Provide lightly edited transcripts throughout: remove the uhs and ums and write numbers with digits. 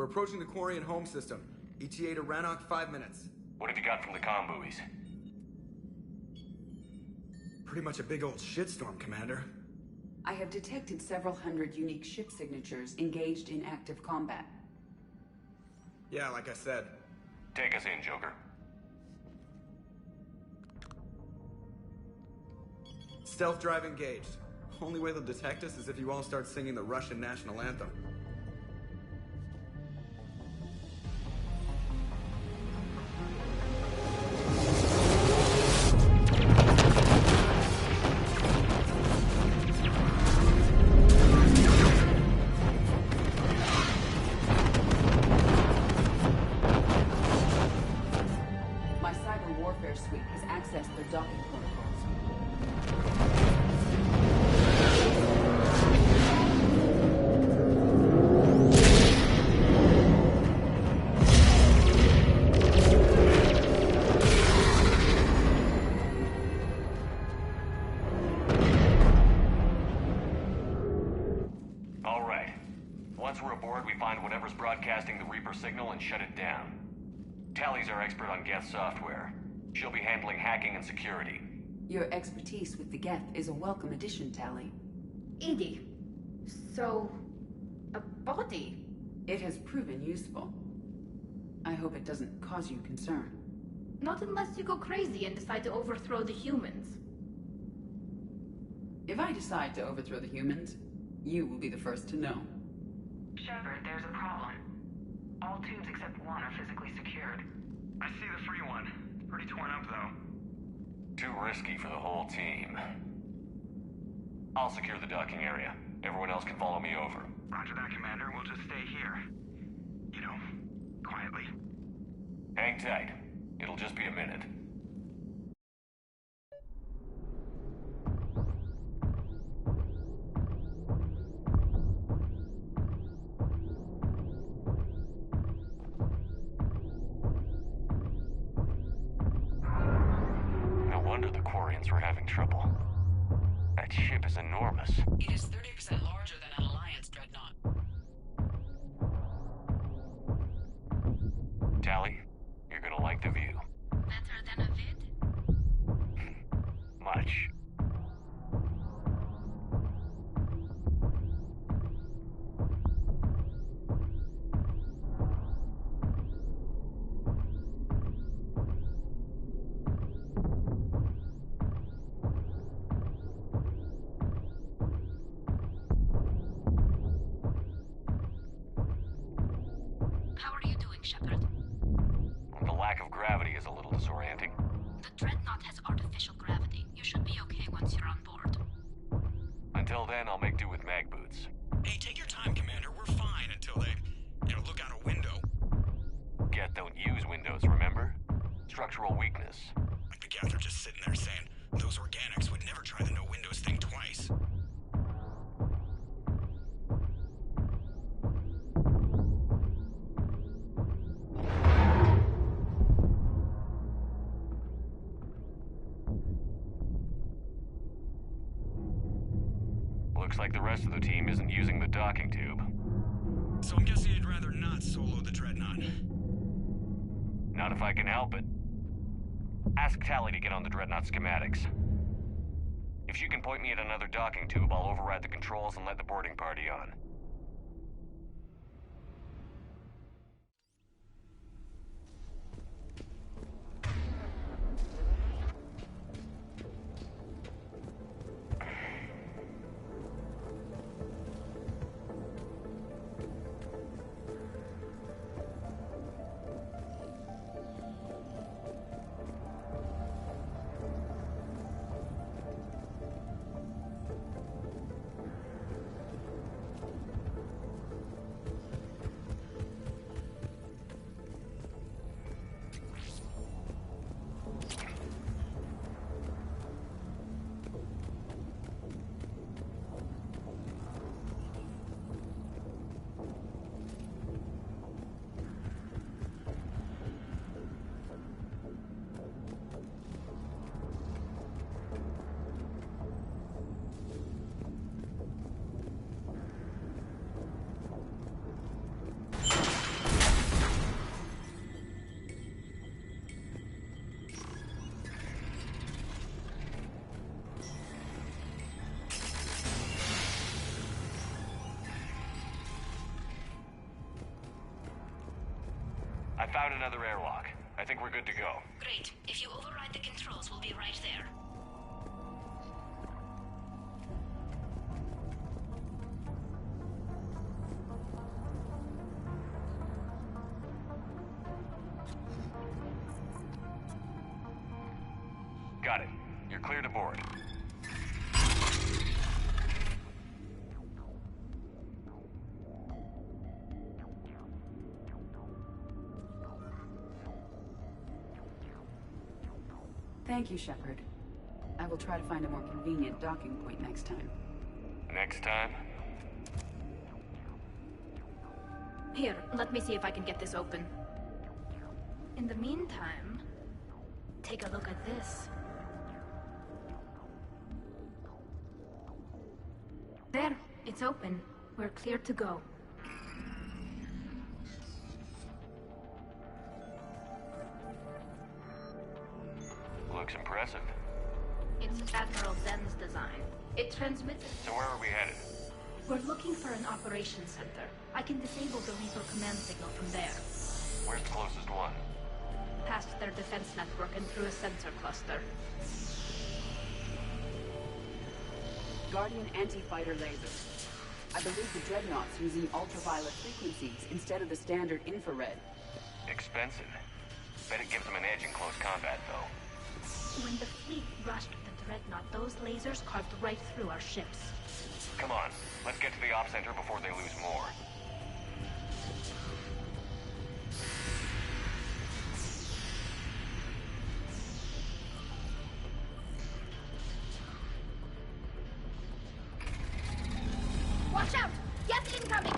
We're approaching the Quarian home system. ETA to Rannoch, 5 minutes. What have you got from the comm buoys? Pretty much a big old shitstorm, Commander. I have detected several hundred unique ship signatures engaged in active combat. Yeah, like I said. Take us in, Joker. Stealth drive engaged. Only way they'll detect us is if you all start singing the Russian national anthem. My cyber warfare suite has accessed their docking protocols. All right. Once we're aboard, we find whatever's broadcasting the Reaper signal and shut it down. Tally's our expert on Geth software. She'll be handling hacking and security. Your expertise with the Geth is a welcome addition, Tally. Edie, so... a body? It has proven useful. I hope it doesn't cause you concern. Not unless you go crazy and decide to overthrow the humans. If I decide to overthrow the humans, you will be the first to know. Shepard, there's a problem. All tubes except one are physically secured. I see the free one. Pretty torn up, though. Too risky for the whole team. I'll secure the docking area. Everyone else can follow me over. Roger that, Commander. We'll just stay here. You know, quietly. Hang tight. It'll just be a minute. No wonder the Quarians were having trouble. That ship is enormous. It is 30% larger than an Alliance dreadnought. Tally, you're gonna like the view. Better than a vid? Much. How are you doing, Shepard? The lack of gravity is a little disorienting. The Dreadnought has artificial gravity. You should be okay once you're on board. Until then, I'll make do with mag boots. Hey, take your time, Commander. We're fine until they, look out a window. Geth don't use windows, remember? Structural weakness. Like the Geth are just sitting there saying, those organics would never try the no windows thing twice. Looks like the rest of the team isn't using the docking tube. So I'm guessing you'd rather not solo the Dreadnought. Not if I can help it. Ask Tally to get on the Dreadnought schematics. If she can point me at another docking tube, I'll override the controls and let the boarding party on. found another airlock. I think we're good to go. Great. If you override the controls, we'll be right there. Got it. You're clear to board. Thank you, Shepard. I will try to find a more convenient docking point next time. Next time? Here, let me see if I can get this open. In the meantime, take a look at this. There, it's open. We're clear to go. Looks impressive. It's Admiral Zen's design. It transmits... So where are we headed? We're looking for an operations center. I can disable the Reaper command signal from there. Where's the closest one? Past their defense network and through a sensor cluster. Guardian anti-fighter lasers. I believe the Dreadnought's using ultraviolet frequencies instead of the standard infrared. Expensive. Bet it gives them an edge in close combat, though. When the fleet rushed the Dreadnought, those lasers carved right through our ships. Come on, let's get to the op center before they lose more. Watch out! Gas incoming!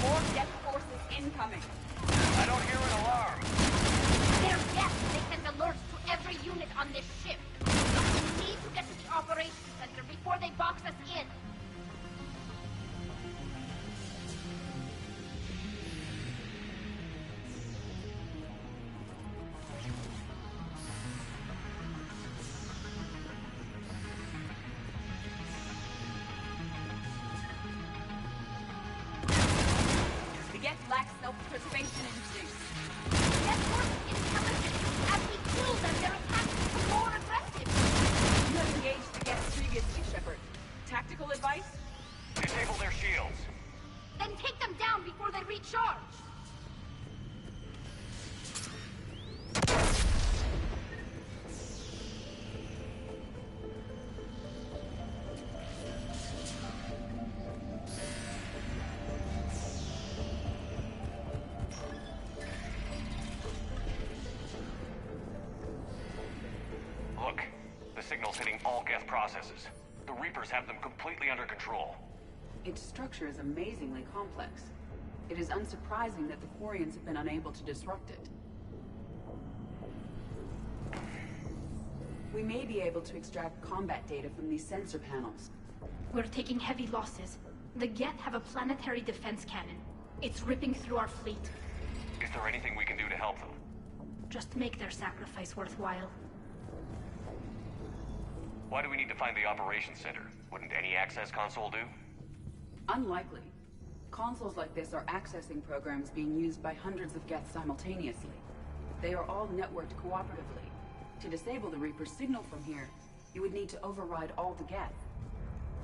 More Death forces incoming. I don't hear an alarm. They're gas! They send alerts to every unit on this ship. We need to get to the operations center before they box us in. The Geth lacks self-preservation instincts. Death force intelligence! As we kill them, their attacks become more aggressive! You have engaged the Geth previously, Shepard. Tactical advice? Disable their shields. Then take them down before they recharge! Look, the signal's hitting all Geth processes. The Reapers have them completely under control. Its structure is amazingly complex. It is unsurprising that the Quarians have been unable to disrupt it. We may be able to extract combat data from these sensor panels. We're taking heavy losses. The Geth have a planetary defense cannon. It's ripping through our fleet. Is there anything we can do to help them? Just make their sacrifice worthwhile. Why do we need to find the operations center? Wouldn't any access console do? Unlikely. Consoles like this are accessing programs being used by hundreds of Geth simultaneously. They are all networked cooperatively. To disable the Reaper signal from here, you would need to override all the Geth.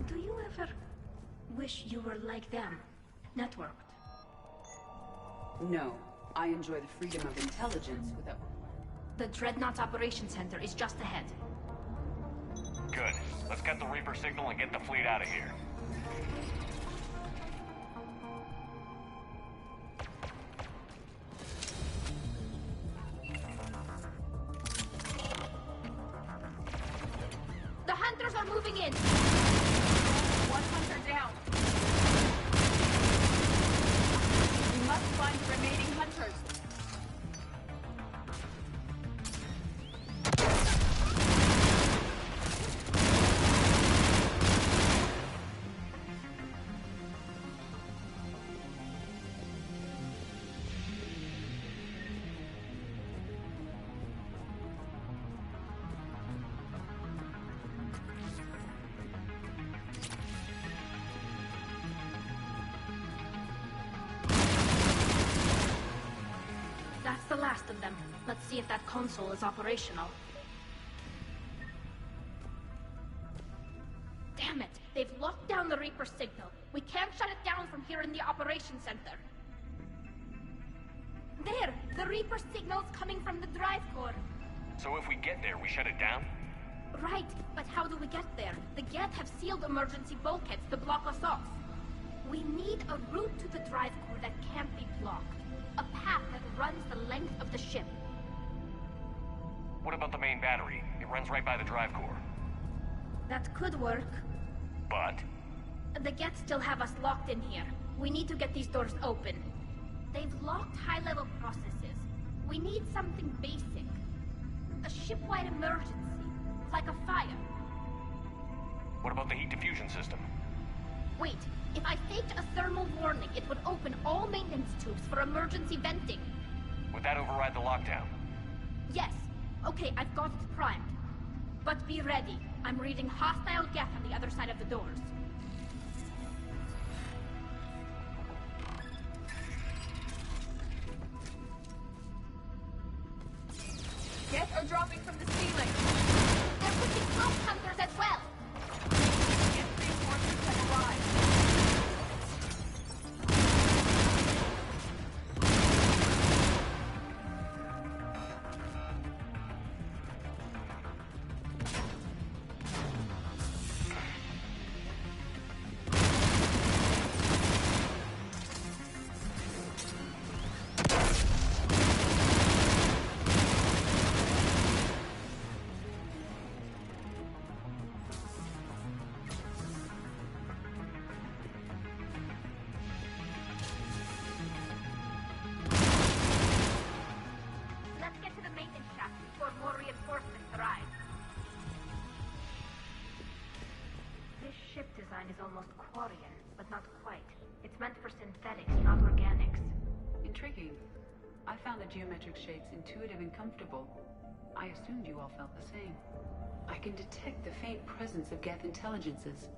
Do you ever wish you were like them? Networked? No. I enjoy the freedom of intelligence without... The Dreadnought Operations Center is just ahead. Good. Let's get the Reaper signal and get the fleet out of here. The hunters are moving in! One hunter down. We must find the remaining hunters. last of them. Let's see if that console is operational. Damn it! They've locked down the Reaper signal. We can't shut it down from here in the operations center. There! The Reaper signal's coming from the drive core. So if we get there, we shut it down? Right, but how do we get there? The Geth have sealed emergency bulkheads to block us off. We need a route to the drive core that can't be blocked. A path that runs the length of the ship. What about the main battery? It runs right by the drive core. That could work. But? The Geth still have us locked in here. We need to get these doors open. They've locked high-level processes. We need something basic. A ship-wide emergency. Like a fire. What about the heat diffusion system? Wait, if I faked a thermal warning, it would open all maintenance tubes for emergency venting. Would that override the lockdown? Yes. Okay, I've got it primed. But be ready. I'm reading hostile Geth on the other side of the doors. Geth are dropping from the ceiling. They're pushing close hunters as well. Geth reinforcements have arrived. Let's get to the maintenance shaft before more reinforcements arrive. This ship design is almost Quarian, but not quite. It's meant for synthetics, not organics. Intriguing. I found the geometric shapes intuitive and comfortable. I assumed you all felt the same. I can detect the faint presence of Geth intelligences.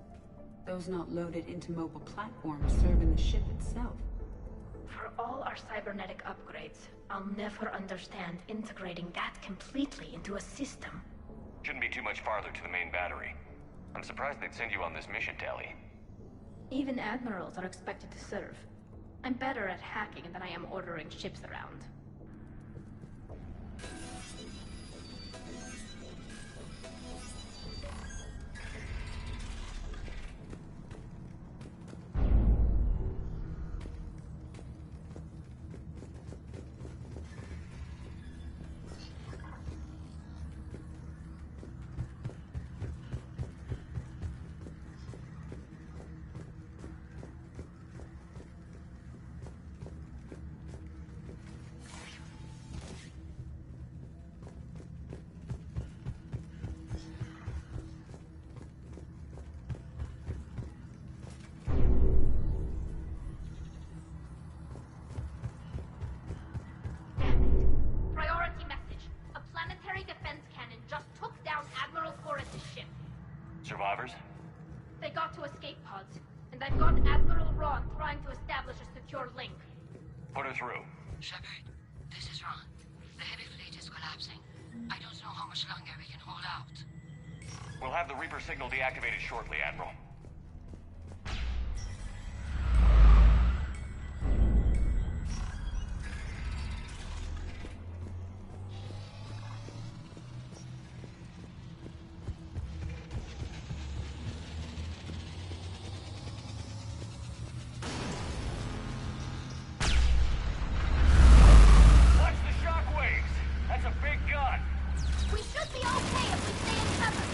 Those not loaded into mobile platforms serve in the ship itself. For all our cybernetic upgrades, I'll never understand integrating that completely into a system. Shouldn't be too much farther to the main battery. I'm surprised they'd send you on this mission, Tali. Even admirals are expected to serve. I'm better at hacking than I am ordering ships around. Priority message. A planetary defense cannon just took down Admiral Horus' ship. Survivors? They got to escape pods, and I've got Admiral Ron trying to establish a secure link. Put her through. Shepard, this is Ron. The heavy fleet is collapsing. I don't know how much longer we can hold out. We'll have the Reaper signal deactivated shortly, Admiral. Watch the shockwaves! That's a big gun! We should be okay if we stay in cover.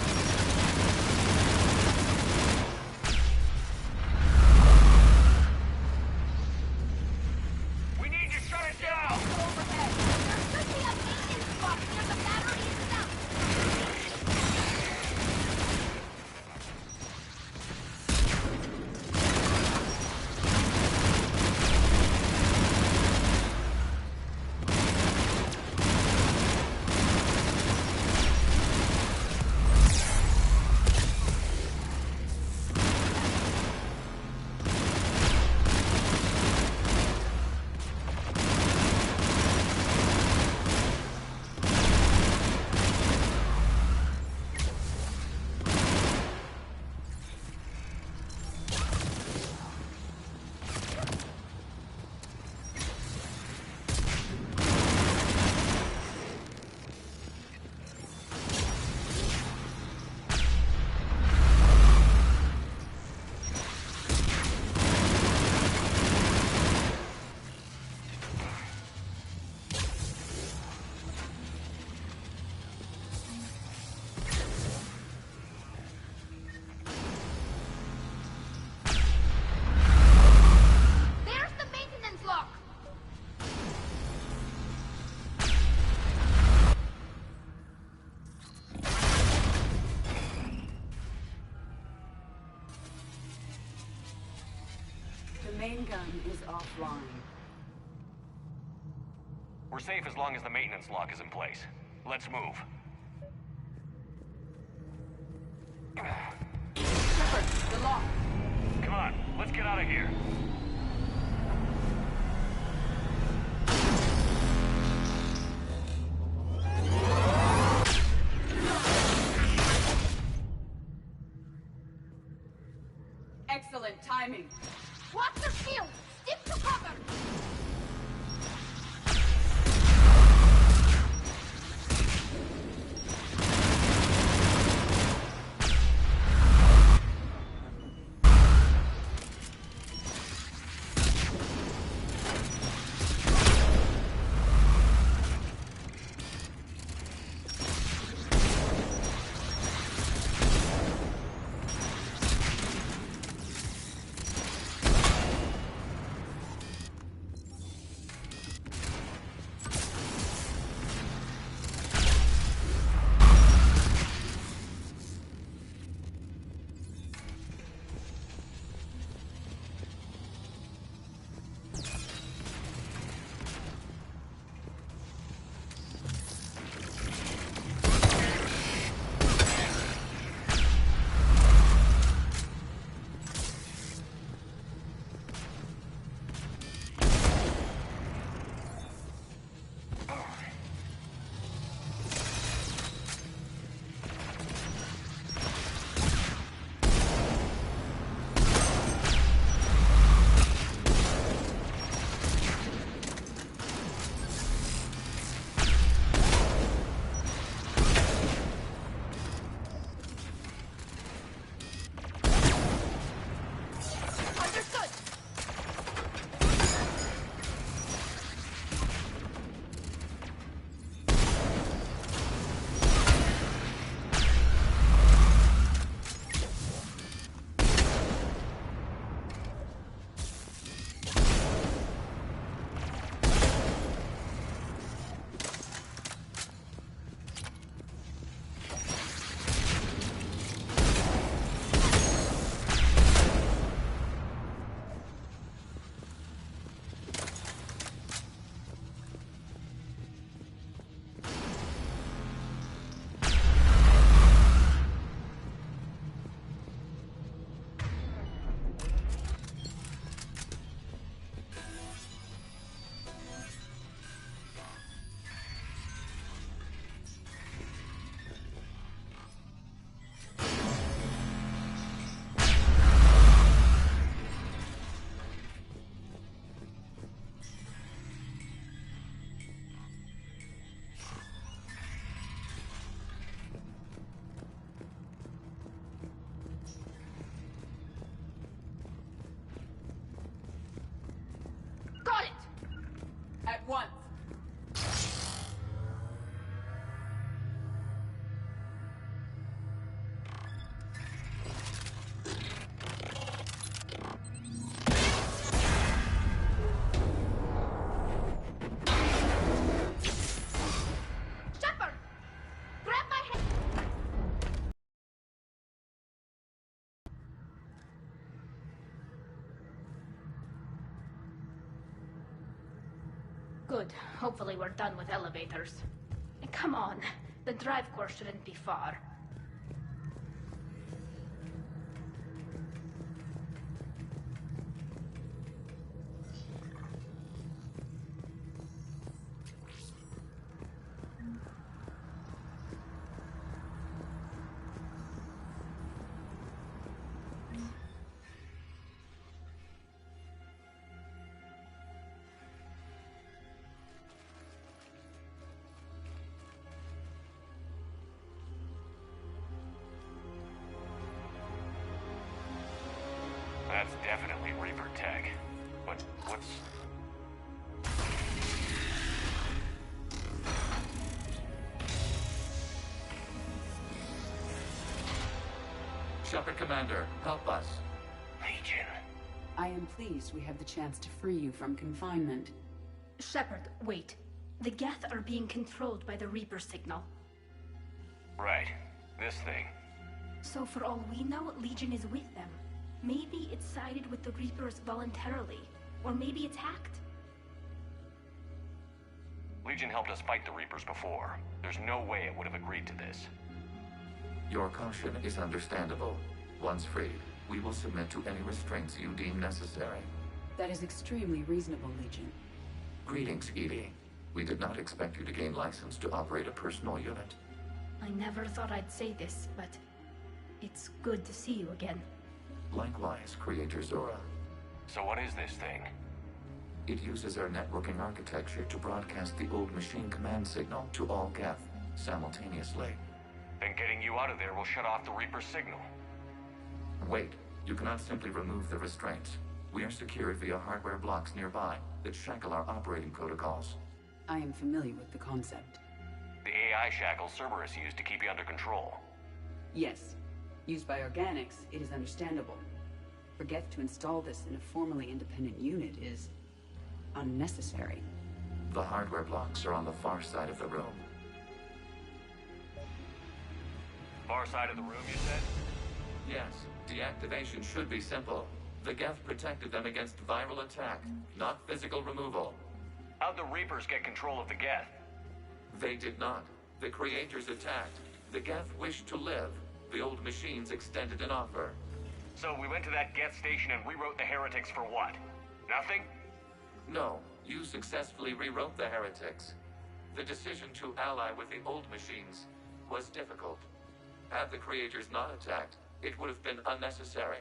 The main gun is offline. We're safe as long as the maintenance lock is in place. Let's move. Shepard, the lock. Come on, let's get out of here. Excellent timing. Watch your shield! Stick to cover! At once. Shepard! Grab my hand! Good. Hopefully we're done with elevators. Come on. The drive core shouldn't be far. That's definitely Reaper tech. But what's... Shepard Commander, help us. Legion. I am pleased we have the chance to free you from confinement. Shepard, wait. The Geth are being controlled by the Reaper signal. Right. This thing. So for all we know, Legion is with them. Maybe it sided with the Reapers voluntarily, or maybe it's hacked. Legion helped us fight the Reapers before. There's no way it would have agreed to this. Your caution is understandable. Once freed, we will submit to any restraints you deem necessary. That is extremely reasonable, Legion. Greetings, Edie. We did not expect you to gain license to operate a personal unit. I never thought I'd say this, but it's good to see you again. Likewise, Creator Zora. So what is this thing? It uses our networking architecture to broadcast the old machine command signal to all Geth simultaneously. Then getting you out of there will shut off the Reaper's signal. Wait, you cannot simply remove the restraints. We are secured via hardware blocks nearby that shackle our operating protocols. I am familiar with the concept. The AI shackles Cerberus used to keep you under control. Yes. Used by organics, it is understandable. For Geth to install this in a formally independent unit is unnecessary. The hardware blocks are on the far side of the room. Far side of the room, you said? Yes, deactivation should be simple. The Geth protected them against viral attack, not physical removal. How'd the Reapers get control of the Geth? They did not. The Creators attacked. The Geth wished to live. The old machines extended an offer. So we went to that Geth station and rewrote the heretics for what? Nothing? No, you successfully rewrote the heretics. The decision to ally with the old machines was difficult. Had the Creators not attacked, it would have been unnecessary.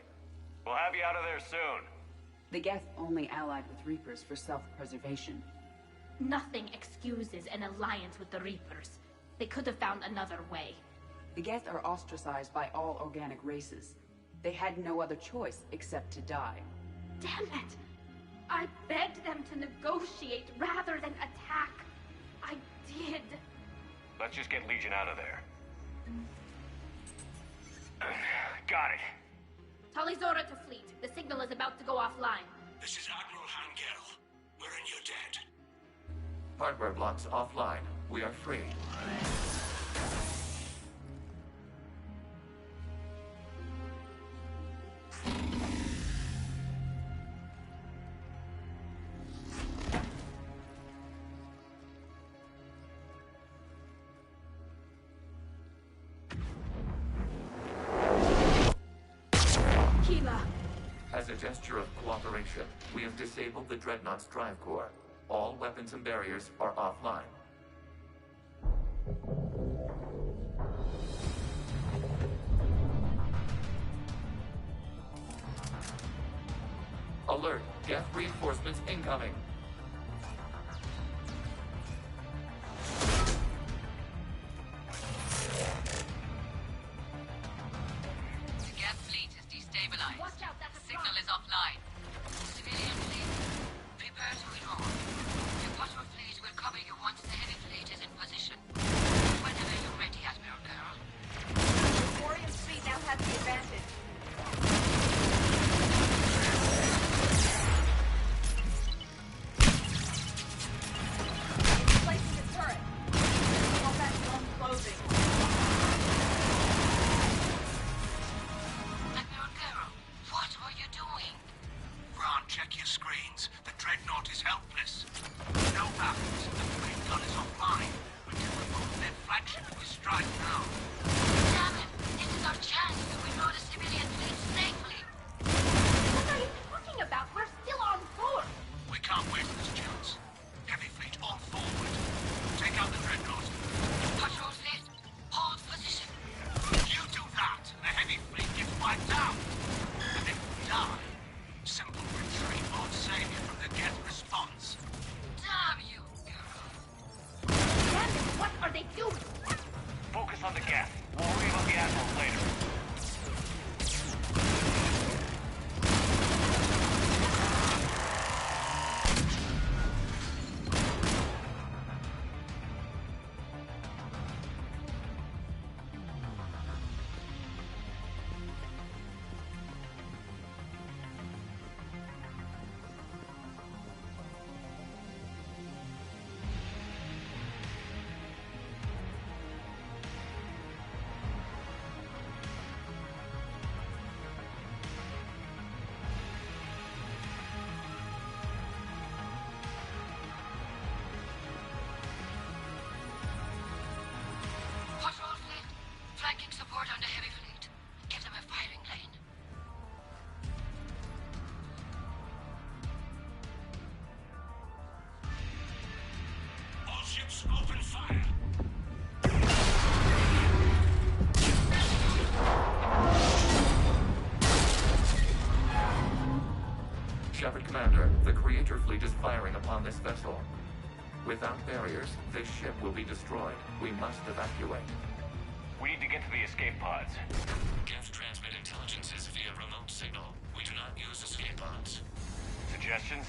We'll have you out of there soon. The Geth only allied with Reapers for self-preservation. Nothing excuses an alliance with the Reapers. They could have found another way. The Geth are ostracized by all organic races. They had no other choice except to die. Damn it! I begged them to negotiate rather than attack. I did. Let's just get Legion out of there. Got it. Talizora to fleet. The signal is about to go offline. This is Admiral Hangel. We're in your debt. Hardware blocks offline. We are free. As a gesture of cooperation, we have disabled the Dreadnought's drive core. All weapons and barriers are offline. Alert! Geth reinforcements incoming! The Geth fleet is destabilized. Watch out, that's a Signal drop. is offline. Civilian fleet, prepare to withdraw. The bottom fleet will cover you once the heavy fleet is in position. Whenever you're ready, Admiral Girl. The Orion fleet now has the advantage. Placing a turret. Combat zone closing. Admiral Girl, what are you doing? Ron, check your screens. The Dreadnought is helpless. No happens. The flame gun is offline. We can remove their flagship if we strike now. Damn it! This is our chance to withdraw the civilian fleet safely. What are you talking about? We're still on board. We can't waste this chance. Heavy fleet all forward. Take out the Dreadnought. Patrol fleet, hold position. You do that, the heavy fleet gets wiped out. And if we die, simple retreat won't save you from the Geth response. Damn you, girl. Damn it, what are they doing? Focus on the Geth. We'll worry about the Admiral later. ships, open fire! Shepard Commander, the Creator fleet is firing upon this vessel. Without barriers, this ship will be destroyed. We must evacuate. We need to get to the escape pods. Geth transmit intelligences via remote signal. We do not use escape pods. Suggestions?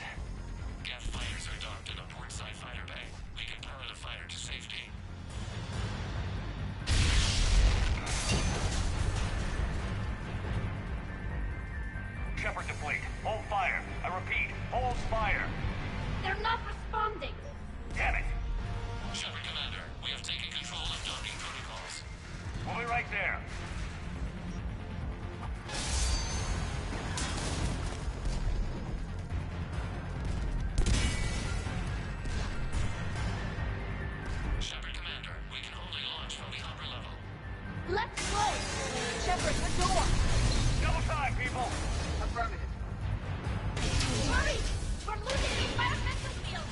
Geth fighters are docked in a portside fighter bay. We can pilot a fighter to safety. Shepard to fleet. Hold fire. I repeat, hold fire. They're not responding. Damn it. Shepard Commander, we have taken control of docking protocols. We'll be right there. Shepard Commander, we can only launch from the upper level. Let's go! Shepard, the door! Double time, people. Affirmative. Hurry! We're losing the environmental field!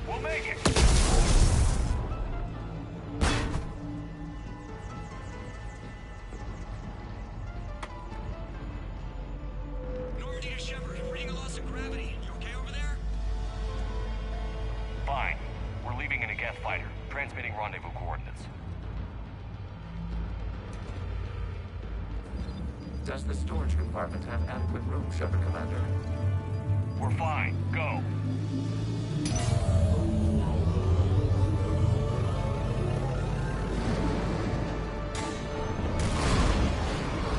We'll make it. Normandy to Shepard, reading a loss of gravity. You okay over there? Fine. We're leaving in a Geth fighter. Transmitting rendezvous coordinates. Does the storage compartment have adequate room, Shepard Commander? We're fine. Go.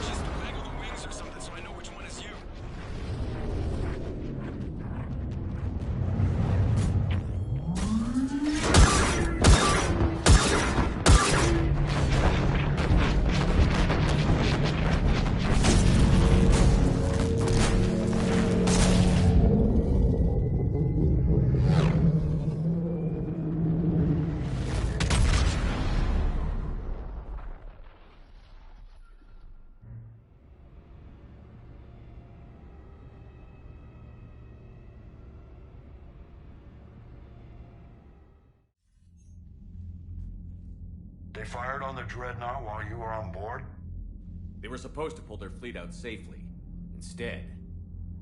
Just waggle the wings or something so I know which one is you. They fired on the Dreadnought while you were on board? They were supposed to pull their fleet out safely. Instead...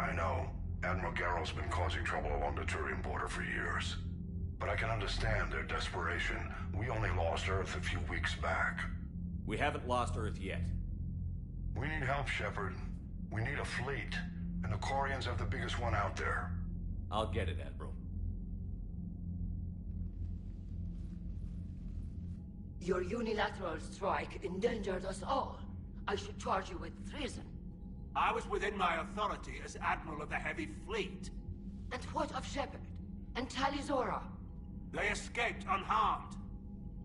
I know. Admiral Garrow's been causing trouble along the Turian border for years. But I can understand their desperation. We only lost Earth a few weeks back. We haven't lost Earth yet. We need help, Shepard. We need a fleet. And the Quarians have the biggest one out there. I'll get it, Admiral. Your unilateral strike endangered us all. I should charge you with treason. I was within my authority as Admiral of the Heavy Fleet. And what of Shepard? And Talizora? They escaped unharmed.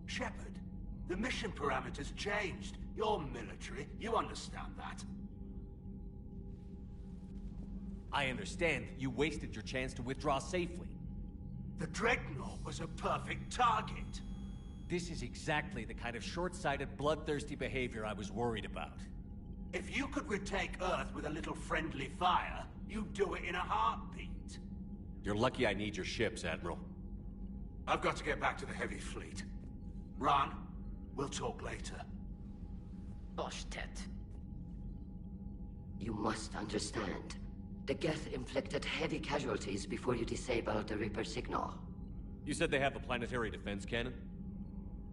Shepard, the mission parameters changed. You're military, you understand that. I understand that you wasted your chance to withdraw safely. The Dreadnought was a perfect target. This is exactly the kind of short-sighted, bloodthirsty behavior I was worried about. If you could retake Earth with a little friendly fire, you'd do it in a heartbeat. You're lucky I need your ships, Admiral. I've got to get back to the Heavy Fleet. Ron, we'll talk later. Oshtet. You must understand. The Geth inflicted heavy casualties before you disabled the Reaper signal. You said they have a planetary defense cannon?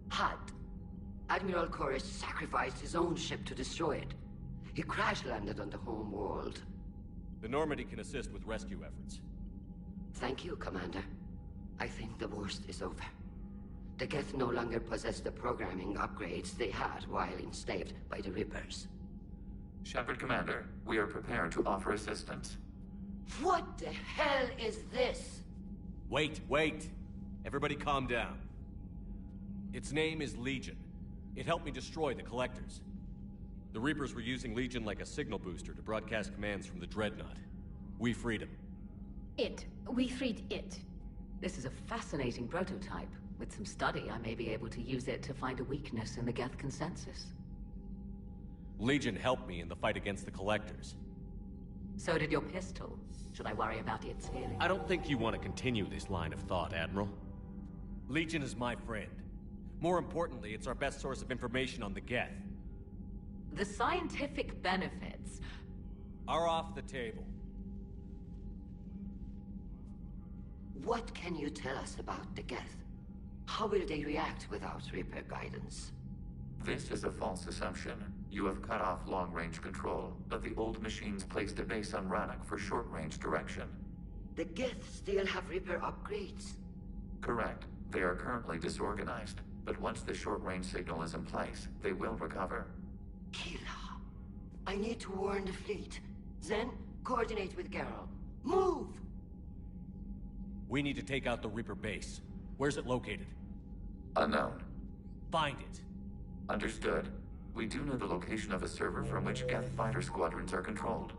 Had. Admiral Koris sacrificed his own ship to destroy it. He crash-landed on the home world. The Normandy can assist with rescue efforts. Thank you, Commander. I think the worst is over. The Geth no longer possess the programming upgrades they had while enslaved by the Reapers. Shepard Commander, we are prepared to offer assistance. What the hell is this? Wait. Everybody calm down. Its name is Legion. It helped me destroy the Collectors. The Reapers were using Legion like a signal booster to broadcast commands from the Dreadnought. We freed him. We freed it. This is a fascinating prototype. With some study, I may be able to use it to find a weakness in the Geth consensus. Legion helped me in the fight against the Collectors. So did your pistol. Should I worry about its feelings? I don't think you want to continue this line of thought, Admiral. Legion is my friend. More importantly, it's our best source of information on the Geth. The scientific benefits are off the table. What can you tell us about the Geth? How will they react without Reaper guidance? This is a false assumption. You have cut off long-range control, but the old machines placed a base on Rannoch for short-range direction. The Geth still have Reaper upgrades? Correct. They are currently disorganized, but once the short-range signal is in place, they will recover. Killa, I need to warn the fleet. Then, coordinate with Geralt. Move! We need to take out the Reaper base. Where's it located? Unknown. Find it. Understood. We do know the location of a server from which Geth fighter squadrons are controlled.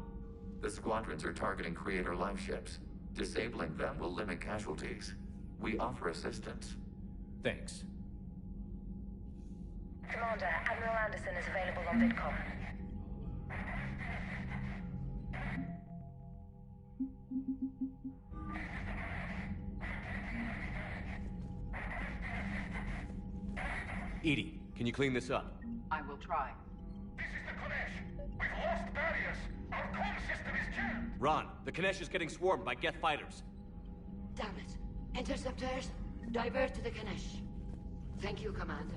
The squadrons are targeting Creator live ships. Disabling them will limit casualties. We offer assistance. Thanks. Commander, Admiral Anderson is available on VidCom. EDI, can you clean this up? I will try. This is the Kodesh. We've lost barriers. Our comm system is jammed. Ron, the Kanesh is getting swarmed by Geth fighters. Damn it. Interceptors, divert to the Kanesh. Thank you, Commander.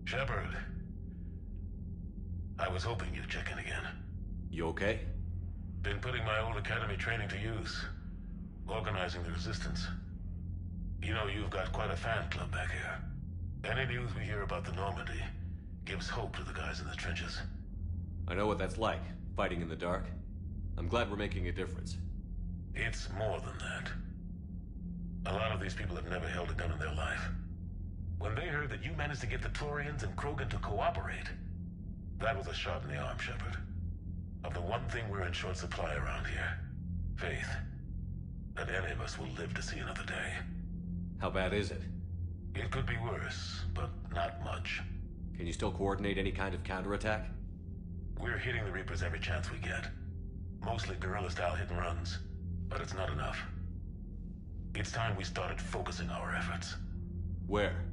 Shepard. I was hoping you'd check in again. You okay? Been putting my old academy training to use. Organizing the resistance. You know, you've got quite a fan club back here. Any news we hear about the Normandy gives hope to the guys in the trenches. I know what that's like, fighting in the dark. I'm glad we're making a difference. It's more than that. A lot of these people have never held a gun in their life. When they heard that you managed to get the Turians and Krogan to cooperate, that was a shot in the arm, Shepard. Of the one thing we're in short supply around here, faith. That any of us will live to see another day. How bad is it? It could be worse, but not much. Can you still coordinate any kind of counterattack? We're hitting the Reapers every chance we get. Mostly guerrilla-style hit-and-runs, but it's not enough. It's time we started focusing our efforts. Where?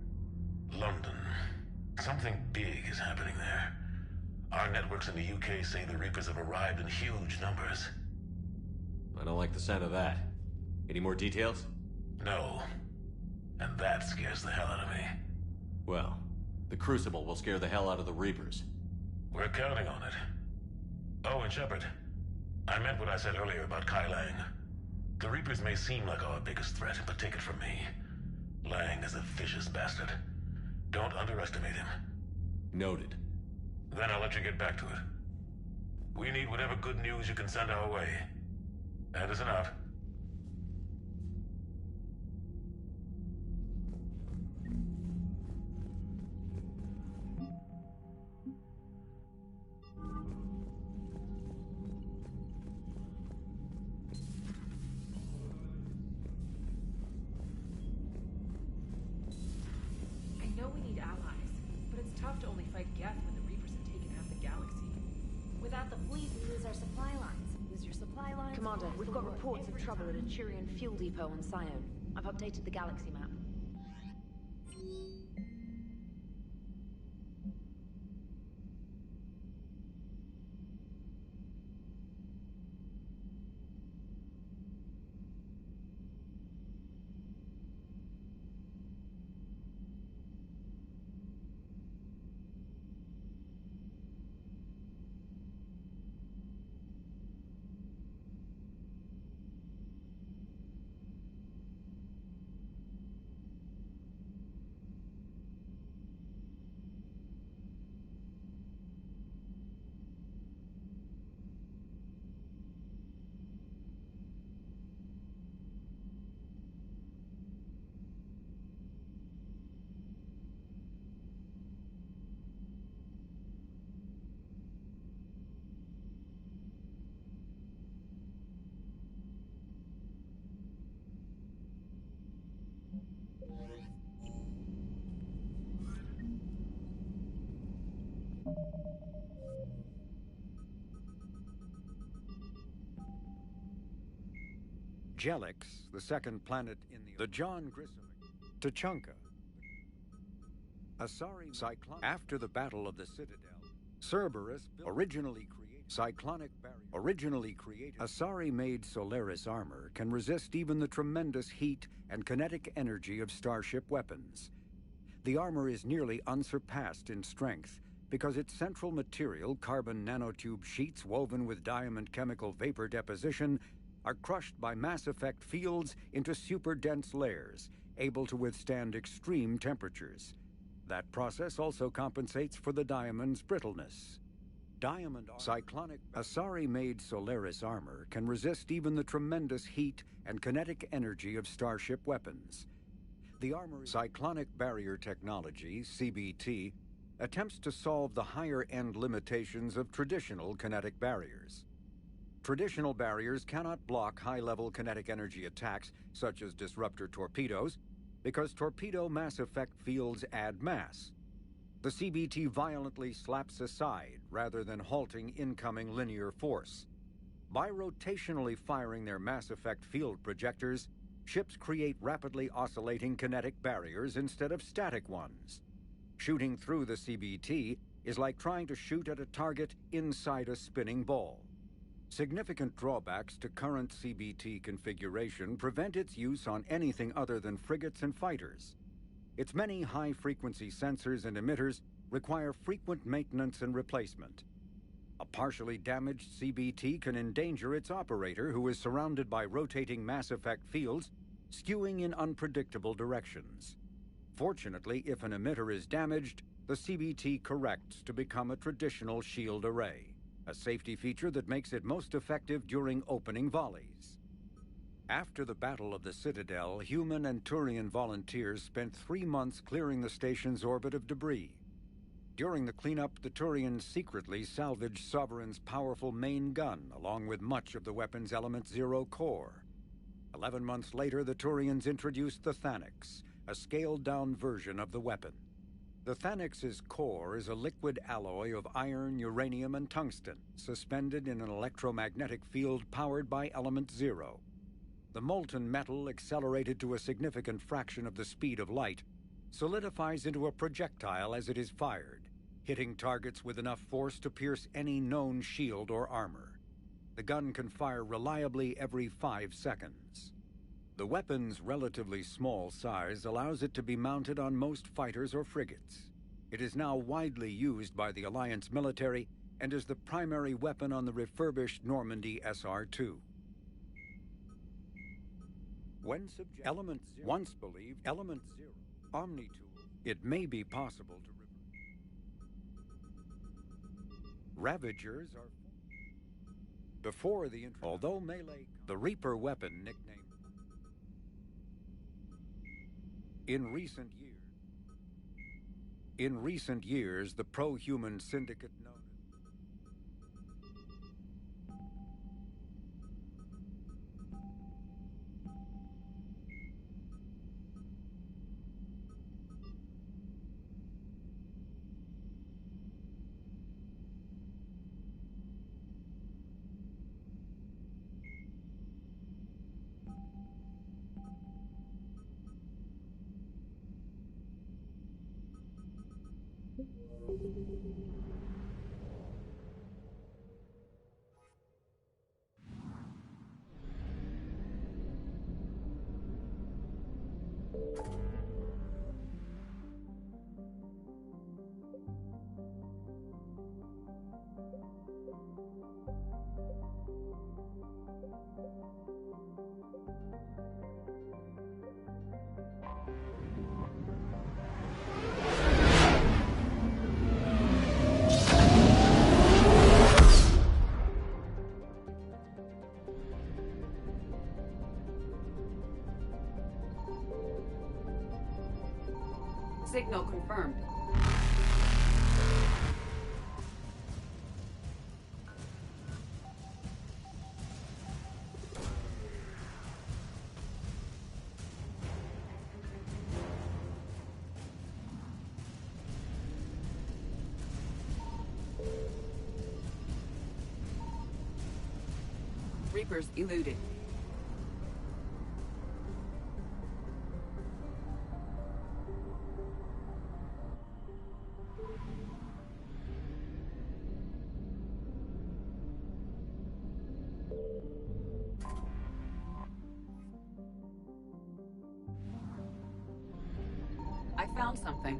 London. Something big is happening there. Our networks in the UK say the Reapers have arrived in huge numbers. I don't like the sound of that. Any more details? No. And that scares the hell out of me. Well, the Crucible will scare the hell out of the Reapers. We're counting on it. Oh, and Shepard, I meant what I said earlier about Kai Lang. The Reapers may seem like our biggest threat, but take it from me. Lang is a vicious bastard. Don't underestimate him. Noted. Then I'll let you get back to it. We need whatever good news you can send our way. Anderson out. I know we need allies, but it's tough to only fight Geth when the Reapers have taken half the galaxy. Without the fleet, we lose our supply lines. Lose your supply lines? Commander, we've got reports of trouble at a Turian fuel depot on Sion. I've updated the galaxy map. Jelix, the second planet in the John Grissom, Tachanka, Asari Cyclone. After the Battle of the Citadel, Cerberus originally created Asari-made Solaris armor can resist even the tremendous heat and kinetic energy of starship weapons. The armor is nearly unsurpassed in strength because its central material, carbon nanotube sheets woven with diamond chemical vapor deposition, are crushed by mass effect fields into super-dense layers, able to withstand extreme temperatures. That process also compensates for the diamond's brittleness. Cyclonic Asari-made Solaris armor can resist even the tremendous heat and kinetic energy of starship weapons. The armor's cyclonic barrier technology, CBT, attempts to solve the higher-end limitations of traditional kinetic barriers. Traditional barriers cannot block high-level kinetic energy attacks, such as disruptor torpedoes, because torpedo mass effect fields add mass. The CBT violently slaps aside rather than halting incoming linear force. By rotationally firing their mass effect field projectors, ships create rapidly oscillating kinetic barriers instead of static ones. Shooting through the CBT is like trying to shoot at a target inside a spinning ball. Significant drawbacks to current CBT configuration prevent its use on anything other than frigates and fighters. Its many high-frequency sensors and emitters require frequent maintenance and replacement. A partially damaged CBT can endanger its operator, who is surrounded by rotating mass effect fields, skewing in unpredictable directions. Fortunately, if an emitter is damaged, the CBT corrects to become a traditional shield array, a safety feature that makes it most effective during opening volleys. After the Battle of the Citadel, human and Turian volunteers spent 3 months clearing the station's orbit of debris. During the cleanup, the Turians secretly salvaged Sovereign's powerful main gun, along with much of the weapon's Element Zero core. 11 months later, the Turians introduced the Thanix, a scaled-down version of the weapon. The Thanix's core is a liquid alloy of iron, uranium, and tungsten, suspended in an electromagnetic field powered by Element Zero. The molten metal, accelerated to a significant fraction of the speed of light, solidifies into a projectile as it is fired, hitting targets with enough force to pierce any known shield or armor. The gun can fire reliably every 5 seconds. The weapon's relatively small size allows it to be mounted on most fighters or frigates. It is now widely used by the Alliance military and is the primary weapon on the refurbished Normandy SR-2. When once believed Element Zero, Omni-Tool, it may be possible to Ravagers are before the although melee, the Reaper weapon nicknamed in recent years, the pro-human syndicate known Signal confirmed. Reapers eluded. found something.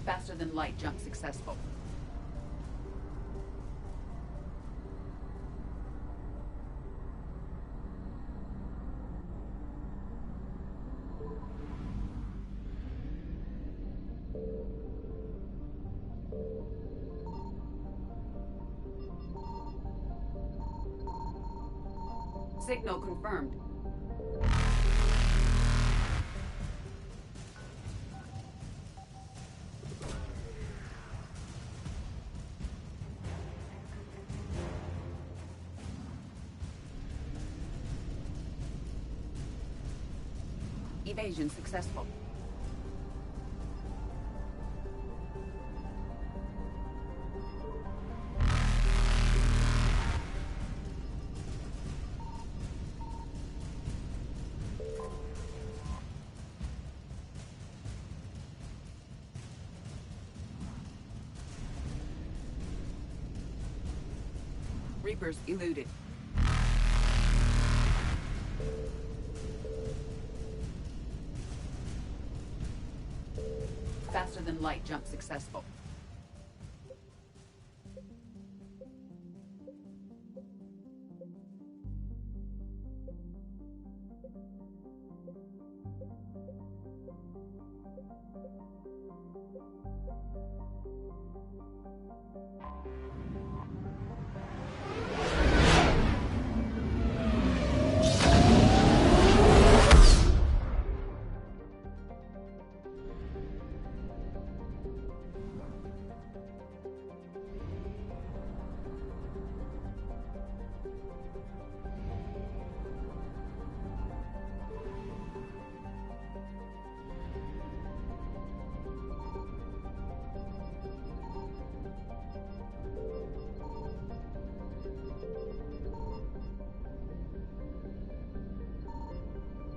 Faster than light jump successful. Signal confirmed. Evasion successful. Reapers eluded. Faster than light jump successful.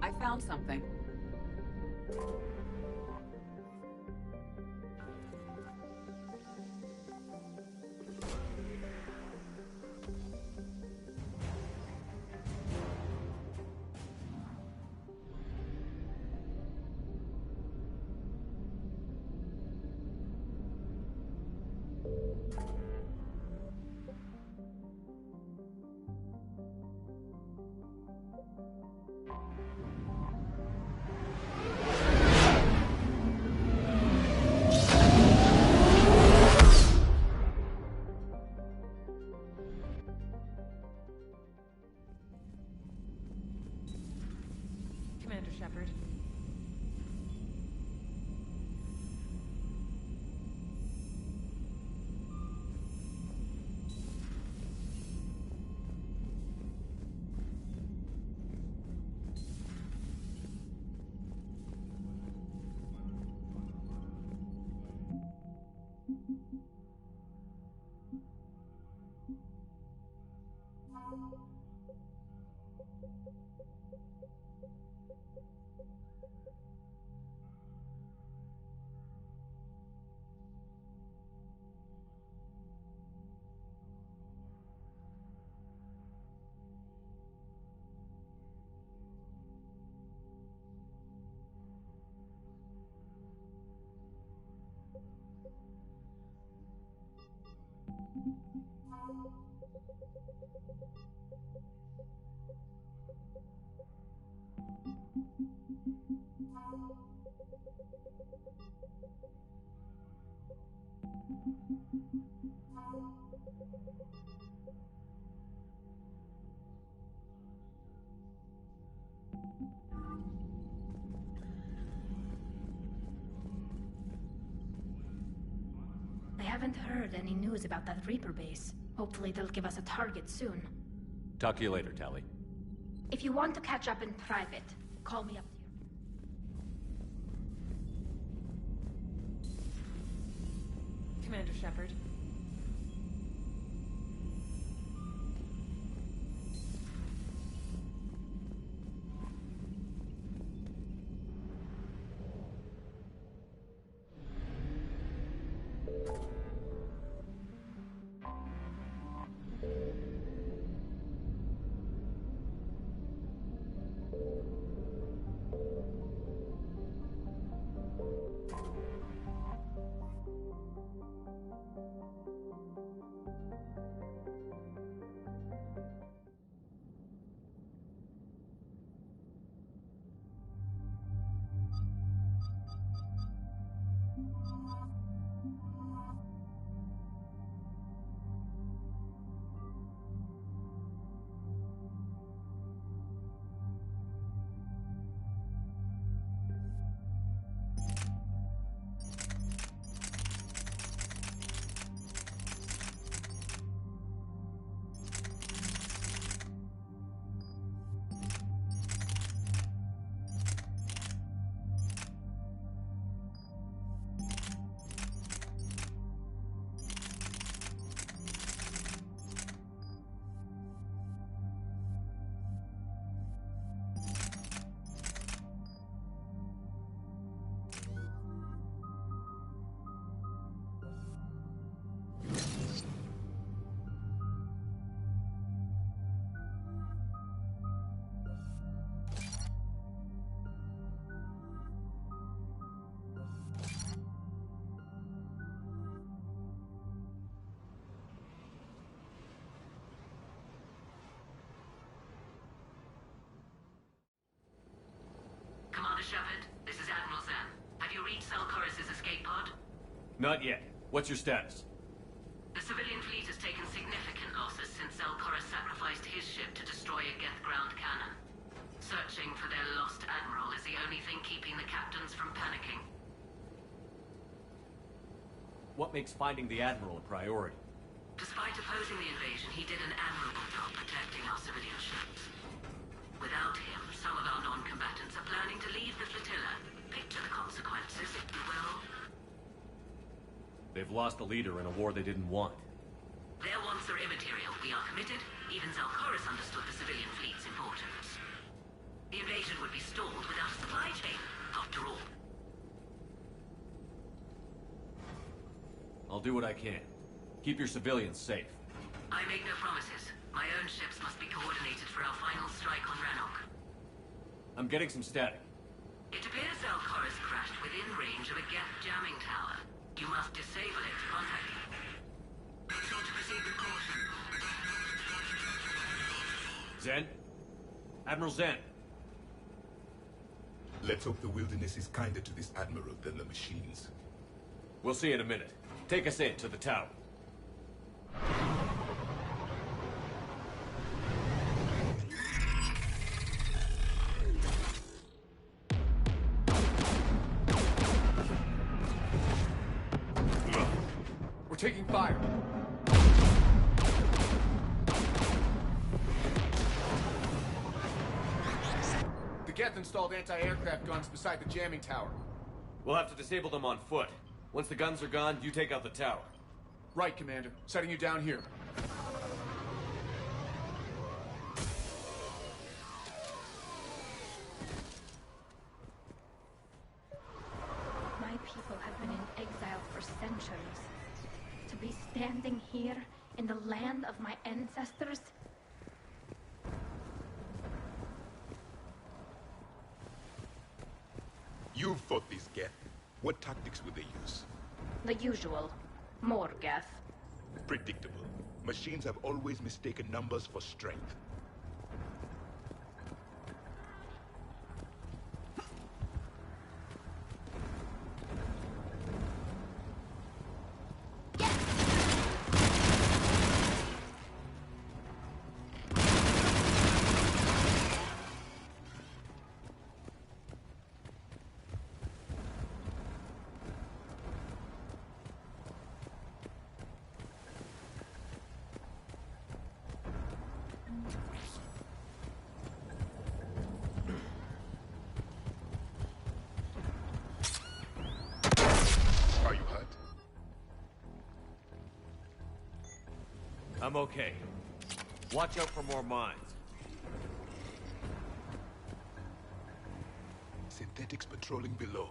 I found something. Commander Shepard. haven't heard any news about that Reaper base. Hopefully they'll give us a target soon. Talk to you later, Tally. If you want to catch up in private, call me up to your... Commander Shepard. Commander Shepard, this is Admiral Zen. Have you reached Salcoris' escape pod? Not yet. What's your status? The civilian fleet has taken significant losses since Salcoris sacrificed his ship to destroy a Geth ground cannon. Searching for their lost admiral is the only thing keeping the captains from panicking. What makes finding the Admiral a priority? Despite opposing the invasion, he did an admirable job protecting our civilian ships. Without him, some of our non-combatants are planning to leave the flotilla. Picture the consequences, if you will. They've lost a leader in a war they didn't want. Their wants are immaterial. We are committed. Even Zalcoris understood the civilian fleet's importance. The invasion would be stalled without a supply chain, after all. I'll do what I can. Keep your civilians safe. I make no promises. My own ships must be coordinated for our final strike on Rannoch. I'm getting some static. It appears Zalcoris crashed within range of a Geth jamming tower. You must disable it to contact him. So to proceed with caution. Zen? Admiral Zen? Let's hope the wilderness is kinder to this admiral than the machines. We'll see in a minute. Take us in to the tower. We're taking fire. The Geth installed anti-aircraft guns beside the jamming tower. We'll have to disable them on foot. Once the guns are gone, you take out the tower. Right, Commander. Setting you down here. My people have been in exile for centuries. To be standing here in the land of my ancestors? You've fought these Geth. What tactics would they use? The usual. More Geth. Predictable. Machines have always mistaken numbers for strength. I'm okay. Watch out for more mines. Synthetics patrolling below.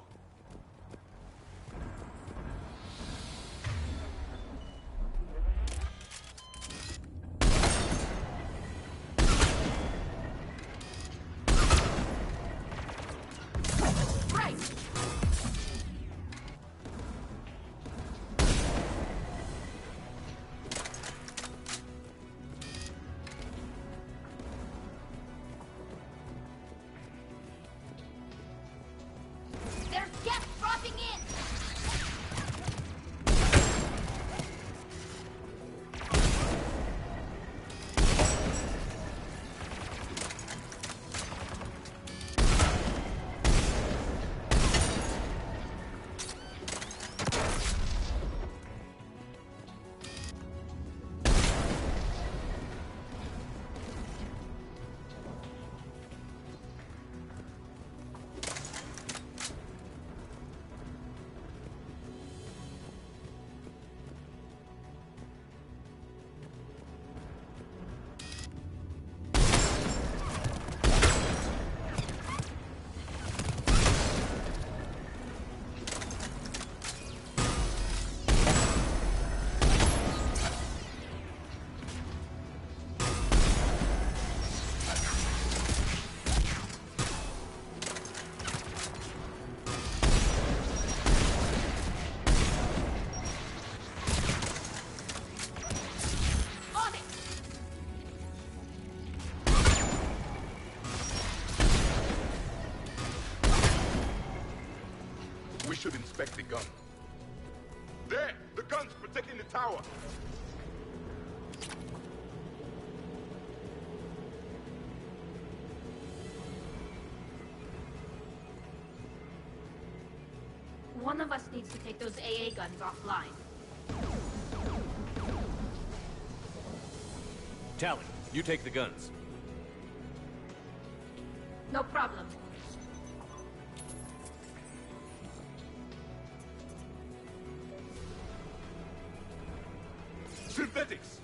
There's gas dropping in! We should inspect the gun. There! The gun's protecting the tower! One of us needs to take those AA guns offline. Tally, you take the guns. No problem. Synthetics!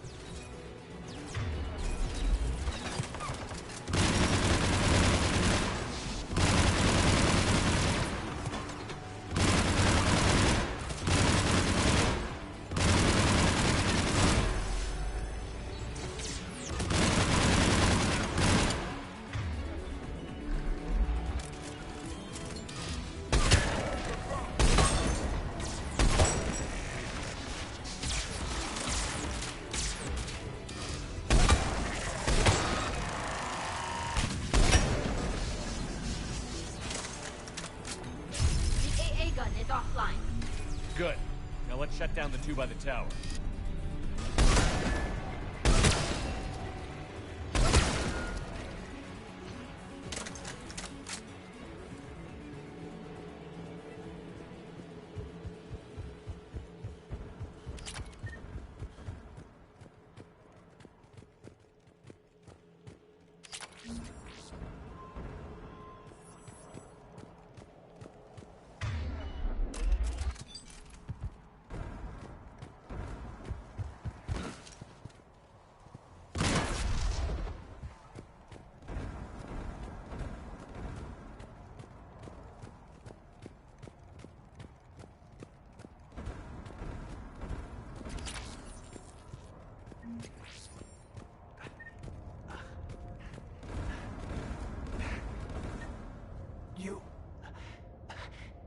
Offline. Good. Now let's shut down the two by the tower.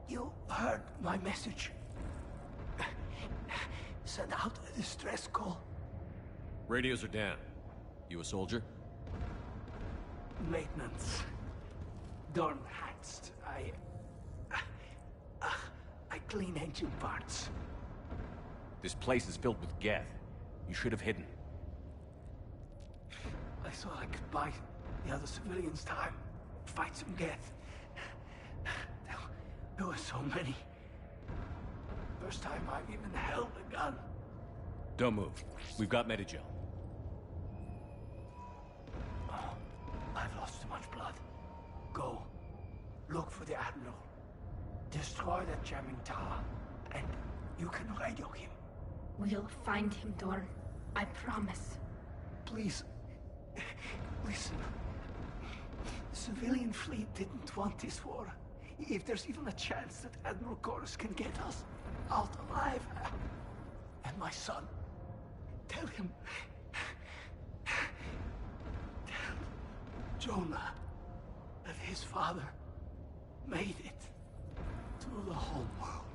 You heard my message. Send out a distress call. Radios are down. You a soldier? Maintenance. Darn hats. I clean engine parts. This place is filled with Geth. You should have hidden. I thought I could buy the other civilians time. Fight some Geth. There were so many. First time I've even held a gun. Don't move. We've got Medigel. Oh, I've lost too much blood. Go. Look for the Admiral. Destroy that jamming tower. And you can radio him. We'll find him, Dorn. I promise. Please, listen. The civilian fleet didn't want this war. If there's even a chance that Admiral Chorus can get us out alive, and my son, tell him, tell Jonah that his father made it to the home world.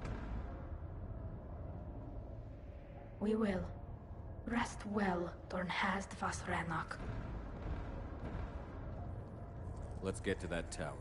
We will. Rest well, Dornhast Vasrenok. Let's get to that tower.